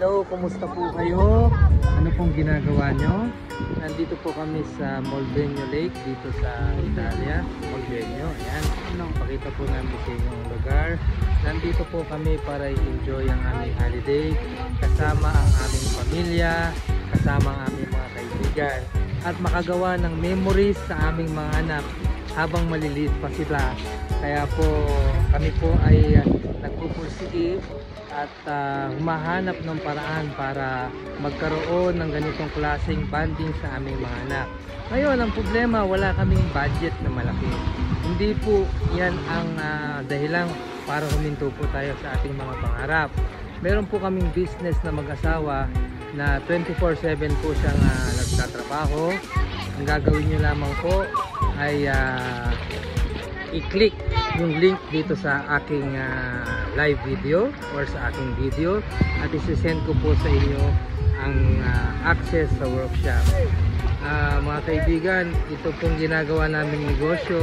Hello, kumusta po kayo? Ano pong ginagawa nyo? Nandito po kami sa Molbenio Lake dito sa Italia. Molbenio, ayan. Pakita po namin sa inyo ang lugar. Nandito po kami para i-enjoy ang aming holiday kasama ang aming pamilya, kasama ang aming mga kaibigan at makagawa ng memories sa aming mga anak habang maliliit pa sila. Kaya po kami po ay nagpupursige at humahanap ng paraan para magkaroon ng ganitong klaseng bonding sa aming mga anak. Ngayon, ang problema, wala kaming budget na malaki. Hindi po yan ang dahilan para huminto po tayo sa ating mga pangarap. Meron po kaming business na mag-asawa na 24/7 po siyang nagtatrabaho. Ang gagawin nyo lamang po ay i-click yung link dito sa aking live video or sa aking video at isi-send ko po sa inyo ang access sa workshop. Mga kaibigan, ito pong ginagawa naming negosyo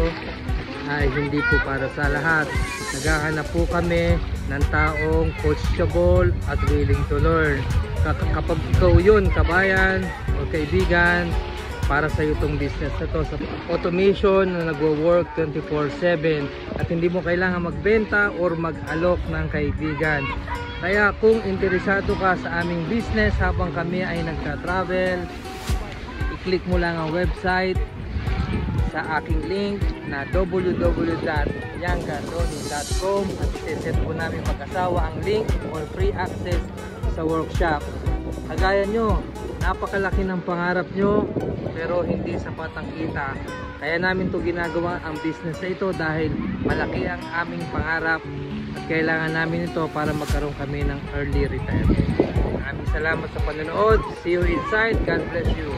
ay hindi po para sa lahat. Naghahanap po kami ng taong coachable at willing to learn. Kapag ikaw yun, kabayan o kaibigan, para sa itong business na to, sa automation na nagwo-work 24/7 at hindi mo kailangan magbenta or mag-alok ng kaibigan. Kaya kung interesado ka sa aming business habang kami ay nagta-travel, i-click mo lang ang website sa aking link na www.yankandoni.com at i-set po namin mag-asawa ang link or free access sa workshop. Kagaya nyo, napakalaki ng pangarap nyo pero hindi sapat ang kita. Kaya namin to ginagawa ang business na ito dahil malaki ang aming pangarap at kailangan namin ito para magkaroon kami ng early retirement. Maraming salamat sa panonood. See you inside. God bless you.